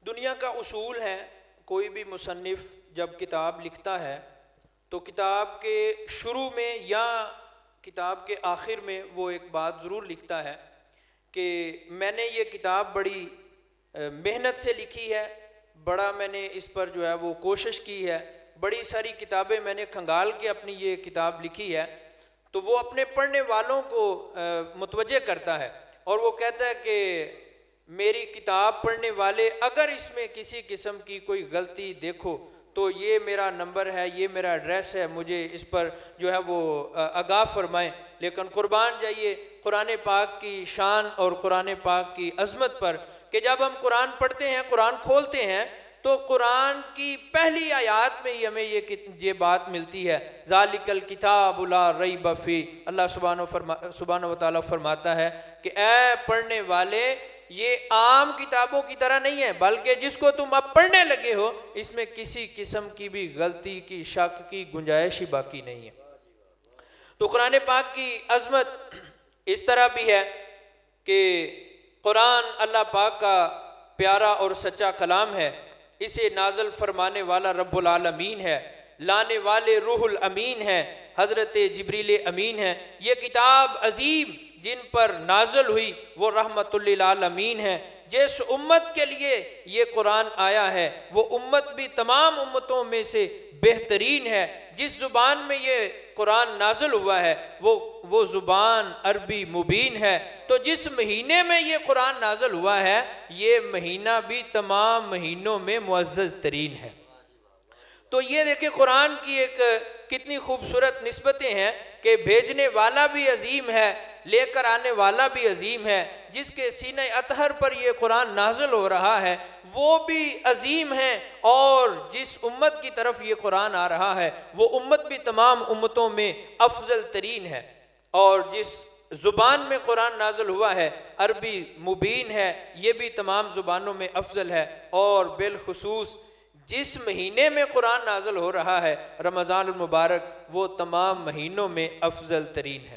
دنیا کا اصول ہے، کوئی بھی مصنف جب کتاب لکھتا ہے تو کتاب کے شروع میں یا کتاب کے آخر میں وہ ایک بات ضرور لکھتا ہے کہ میں نے یہ کتاب بڑی محنت سے لکھی ہے، بڑا میں نے اس پر جو ہے وہ کوشش کی ہے، بڑی ساری کتابیں میں نے کھنگال کے اپنی یہ کتاب لکھی ہے۔ تو وہ اپنے پڑھنے والوں کو متوجہ کرتا ہے اور وہ کہتا ہے کہ میری کتاب پڑھنے والے اگر اس میں کسی قسم کی کوئی غلطی دیکھو تو یہ میرا نمبر ہے، یہ میرا ایڈریس ہے، مجھے اس پر جو ہے وہ آگاہ فرمائیں۔ لیکن قربان جائیے قرآن پاک کی شان اور قرآن پاک کی عظمت پر کہ جب ہم قرآن پڑھتے ہیں، قرآن کھولتے ہیں تو قرآن کی پہلی آیات میں ہی ہمیں یہ بات ملتی ہے، ذالک الکتاب لا ریب فیہ۔ اللہ سبحانہ و تعالیٰ فرماتا ہے کہ اے پڑھنے والے یہ عام کتابوں کی طرح نہیں ہے، بلکہ جس کو تم اب پڑھنے لگے ہو اس میں کسی قسم کی بھی غلطی کی، شک کی گنجائش ہی باقی نہیں ہے۔ تو قرآن پاک کی عظمت اس طرح بھی ہے کہ قرآن اللہ پاک کا پیارا اور سچا کلام ہے، اسے نازل فرمانے والا رب العالمین ہے، لانے والے روح الامین ہے، حضرت جبریل امین ہے۔ یہ کتاب عظیم جن پر نازل ہوئی وہ رحمت للعالمین ہے۔ جس امت کے لیے یہ قرآن آیا ہے وہ امت بھی تمام امتوں میں سے بہترین ہے۔ جس زبان میں یہ قرآن نازل ہوا ہے وہ زبان عربی مبین ہے۔ تو جس مہینے میں یہ قرآن نازل ہوا ہے یہ مہینہ بھی تمام مہینوں میں معزز ترین ہے۔ تو یہ دیکھیں قرآن کی ایک کتنی خوبصورت نسبتیں ہیں کہ بھیجنے والا بھی عظیم ہے، لے کر آنے والا بھی عظیم ہے، جس کے سینہ اطہر پر یہ قرآن نازل ہو رہا ہے وہ بھی عظیم ہے، اور جس امت کی طرف یہ قرآن آ رہا ہے وہ امت بھی تمام امتوں میں افضل ترین ہے۔ اور جس زبان میں قرآن نازل ہوا ہے عربی مبین ہے، یہ بھی تمام زبانوں میں افضل ہے۔ اور بالخصوص جس مہینے میں قرآن نازل ہو رہا ہے رمضان المبارک، وہ تمام مہینوں میں افضل ترین ہے۔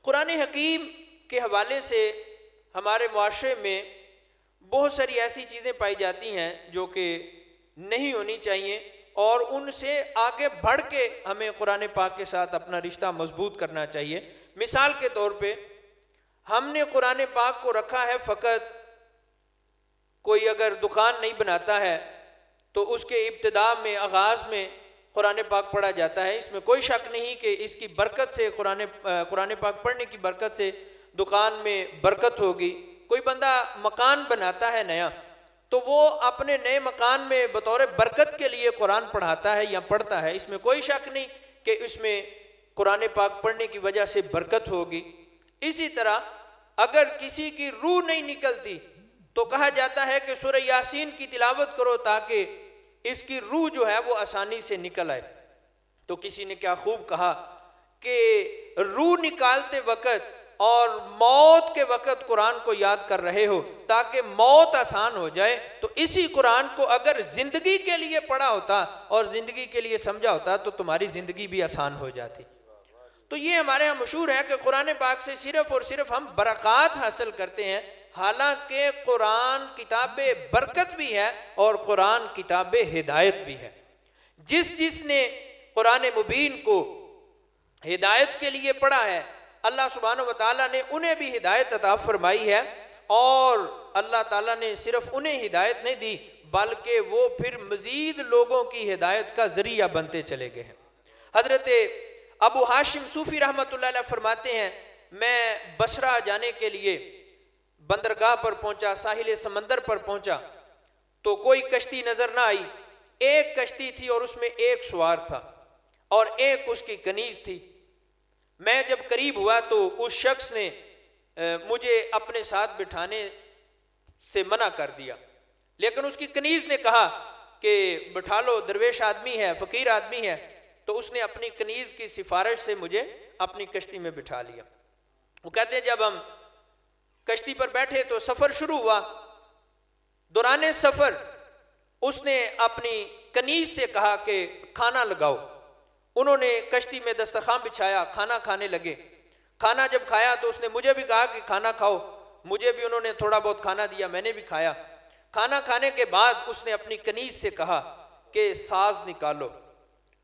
قرآن حکیم کے حوالے سے ہمارے معاشرے میں بہت ساری ایسی چیزیں پائی جاتی ہیں جو کہ نہیں ہونی چاہیے، اور ان سے آگے بڑھ کے ہمیں قرآن پاک کے ساتھ اپنا رشتہ مضبوط کرنا چاہیے۔ مثال کے طور پہ ہم نے قرآن پاک کو رکھا ہے فقط، کوئی اگر دکان نہیں بناتا ہے تو اس کے ابتدا میں آغاز میں قرآن پاک پڑھا جاتا ہے۔ اس میں کوئی شک نہیں کہ اس کی برکت سے قرآن پاک پڑھنے کی برکت سے دکان میں برکت ہوگی۔ کوئی بندہ مکان بناتا ہے نیا تو وہ اپنے نئے مکان میں بطور برکت کے لیے قرآن پڑھاتا ہے یا پڑھتا ہے، اس میں کوئی شک نہیں کہ اس میں قرآن پاک پڑھنے کی وجہ سے برکت ہوگی۔ اسی طرح اگر کسی کی روح نہیں نکلتی تو کہا جاتا ہے کہ سورہ یاسین کی تلاوت کرو تاکہ اس کی روح جو ہے وہ آسانی سے نکل آئے۔ تو کسی نے کیا خوب کہا کہ روح نکالتے وقت اور موت کے وقت قرآن کو یاد کر رہے ہو تاکہ موت آسان ہو جائے، تو اسی قرآن کو اگر زندگی کے لیے پڑھا ہوتا اور زندگی کے لیے سمجھا ہوتا تو تمہاری زندگی بھی آسان ہو جاتی۔ تو یہ ہمارے ہاں مشہور ہے کہ قرآن پاک سے صرف اور صرف ہم برکات حاصل کرتے ہیں، حالانکہ قرآن کتاب برکت بھی ہے اور قرآن کتاب ہدایت بھی ہے۔ جس نے قرآن مبین کو ہدایت کے لیے پڑھا ہے اللہ سبحانہ و تعالیٰ نے انہیں بھی ہدایت عطا فرمائی ہے، اور اللہ تعالیٰ نے صرف انہیں ہدایت نہیں دی بلکہ وہ پھر مزید لوگوں کی ہدایت کا ذریعہ بنتے چلے گئے ہیں۔ حضرت ابو ہاشم صوفی رحمۃ اللہ علیہ فرماتے ہیں میں بصرہ جانے کے لیے بندرگاہ پر پہنچا، ساحل سمندر پر پہنچا تو کوئی کشتی نظر نہ آئی۔ ایک کشتی تھی اور اس میں ایک سوار تھا اور ایک اس کی کنیز تھی۔ میں جب قریب ہوا تو اس شخص نے مجھے اپنے ساتھ بٹھانے سے منع کر دیا، لیکن اس کی کنیز نے کہا کہ بٹھا لو، درویش آدمی ہے، فقیر آدمی ہے۔ تو اس نے اپنی کنیز کی سفارش سے مجھے اپنی کشتی میں بٹھا لیا۔ وہ کہتے ہیں جب ہم کشتی پر بیٹھے تو سفر شروع ہوا۔ دوران سفر اس نے اپنی کنیز سے کہا کہ کھانا لگاؤ۔ انہوں نے کشتی میں دسترخوان بچھایا، کھانا کھانے لگے۔ کھانا جب کھایا تو اس نے مجھے بھی کہا کہ کھانا کھاؤ، مجھے بھی انہوں نے تھوڑا بہت کھانا دیا، میں نے بھی کھایا۔ کھانا کھانے کے بعد اس نے اپنی کنیز سے کہا کہ ساز نکالو.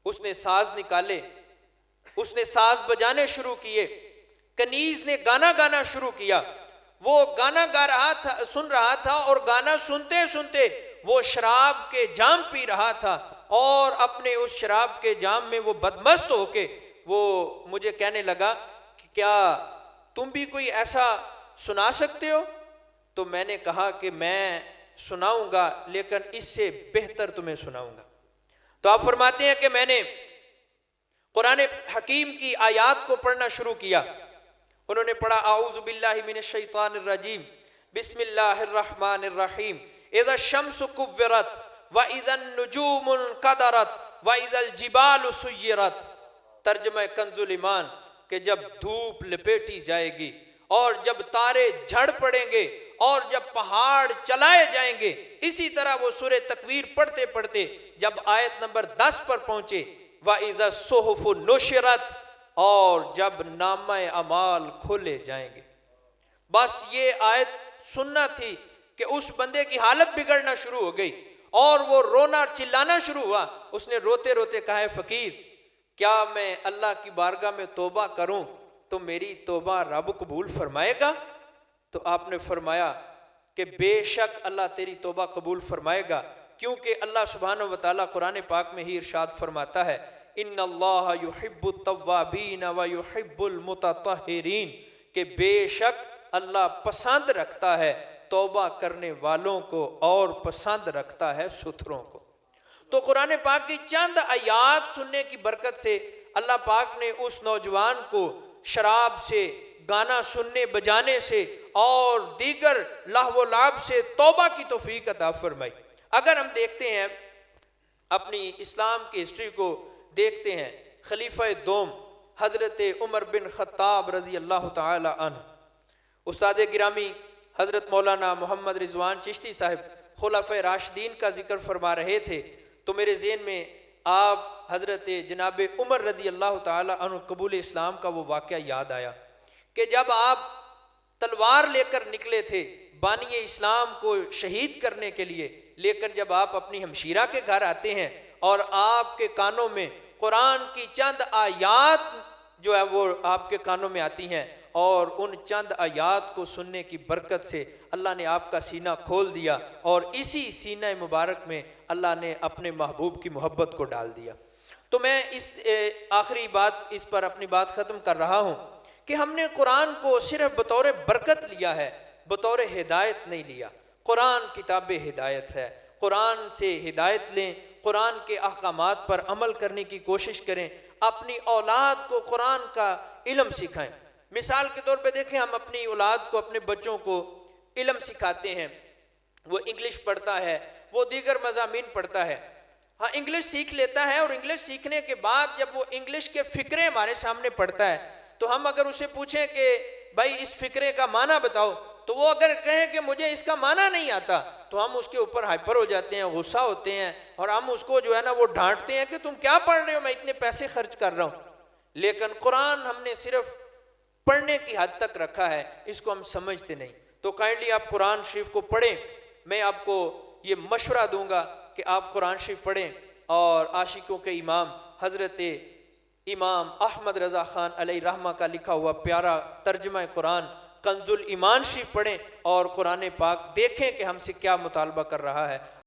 اس نے ساز نکالے, اس نے ساز بجانے شروع کیے. کنیز نے گانا گانا شروع کیا. وہ گانا گا رہا تھا, سن رہا تھا, اور گانا سنتے سنتے وہ شراب کے جام پی رہا تھا, اور اپنے اس شراب کے جام میں وہ بدمست ہو کے وہ مجھے کہنے لگا کہ کیا تم بھی کوئی ایسا سنا سکتے ہو؟ تو میں نے کہا کہ میں سناؤں گا, لیکن اس سے بہتر تمہیں سناؤں گا. تو آپ فرماتے ہیں کہ میں نے قرآن حکیم کی آیات کو پڑھنا شروع کیا. انہوں نے پڑھا اعوذ باللہ من الشیطان الرجیم بسم اللہ الرحمن الرحیم اذا الشمس کورت واذا النجوم انقدرت واذا الجبال سیرت. ترجمہ کنز الایمان کہ جب دھوپ لپیٹی جائے گی, اور جب تارے جھڑ پڑیں گے, اور جب پہاڑ چلائے جائیں گے. اسی طرح وہ سورہ تکویر پڑھتے پڑھتے جب آیت نمبر 10 پر پہنچے وَإِذَا الصُّحُفُ نُشِرَتْ, اور جب نامہ اعمال کھولے جائیں گے. بس یہ آیت سننا تھی کہ اس بندے کی حالت بگڑنا شروع ہو گئی, اور وہ رونا چلانا شروع ہوا. اس نے روتے روتے کہا ہے فقیر, کیا میں اللہ کی بارگاہ میں توبہ کروں تو میری توبہ رب قبول فرمائے گا؟ تو آپ نے فرمایا کہ بے شک اللہ تیری توبہ قبول فرمائے گا, کیونکہ اللہ سبحانہ و تعالیٰ قرآن پاک میں ہی ارشاد فرماتا ہے ان اللہ یحب التوابین ویحب المتطہرین, کہ بے شک اللہ پسند رکھتا ہے توبہ کرنے والوں کو اور پسند رکھتا ہے ستھروں کو. تو قرآن پاک کی چند آیات سننے کی برکت سے اللہ پاک نے اس نوجوان کو شراب سے, گانا سننے بجانے سے اور دیگر لہو و لعب سے توبہ کی توفیق عطا فرمائی. اگر ہم دیکھتے ہیں اپنی اسلام کی ہسٹری کو دیکھتے ہیں, خلیفہ دوم حضرت عمر بن خطاب رضی اللہ تعالی عنہ, استاد گرامی حضرت مولانا محمد رضوان چشتی صاحب خلفائے راشدین کا ذکر فرما رہے تھے, تو میرے ذہن میں آپ حضرت جناب عمر رضی اللہ تعالی عنہ قبول اسلام کا وہ واقعہ یاد آیا کہ جب آپ تلوار لے کر نکلے تھے بانی اسلام کو شہید کرنے کے لیے, لیکن جب آپ اپنی ہمشیرہ کے گھر آتے ہیں اور آپ کے کانوں میں قرآن کی چند آیات جو ہے وہ آپ کے کانوں میں آتی ہیں, اور ان چند آیات کو سننے کی برکت سے اللہ نے آپ کا سینہ کھول دیا, اور اسی سینہ مبارک میں اللہ نے اپنے محبوب کی محبت کو ڈال دیا. تو میں اس آخری بات اس پر اپنی بات ختم کر رہا ہوں کہ ہم نے قرآن کو صرف بطور برکت لیا ہے, بطور ہدایت نہیں لیا. قرآن کتاب ہدایت ہے, قرآن سے ہدایت لیں, قرآن کے احکامات پر عمل کرنے کی کوشش کریں, اپنی اولاد کو قرآن کا علم سکھائیں. مثال کے طور پہ دیکھیں, ہم اپنی اولاد کو, اپنے بچوں کو علم سکھاتے ہیں, وہ انگلش پڑھتا ہے, وہ دیگر مضامین پڑھتا ہے. ہاں انگلش سیکھ لیتا ہے, اور انگلش سیکھنے کے بعد جب وہ انگلش کے فقرے ہمارے سامنے پڑھتا ہے تو ہم اگر اسے پوچھیں کہ بھائی اس فقرے کا معنی بتاؤ, تو وہ اگر کہیں کہ مجھے اس کا معنی نہیں آتا تو ہم اس کے اوپر ہائپر ہو جاتے ہیں, غصہ ہوتے ہیں, اور ہم اس کو جو ہے نا وہ ڈانٹتے ہیں کہ تم کیا پڑھ رہے ہو, میں اتنے پیسے خرچ کر رہا ہوں. لیکن قرآن ہم نے صرف پڑھنے کی حد تک رکھا ہے, اس کو ہم سمجھتے نہیں. تو کائنڈلی آپ قرآن شریف کو پڑھیں. میں آپ کو یہ مشورہ دوں گا کہ آپ قرآن شریف پڑھیں, اور عاشقوں کے امام حضرت امام احمد رضا خان علیہ رحمہ کا لکھا ہوا پیارا ترجمہ قرآن کنز الایمان شریف پڑھیں, اور قرآن پاک دیکھیں کہ ہم سے کیا مطالبہ کر رہا ہے.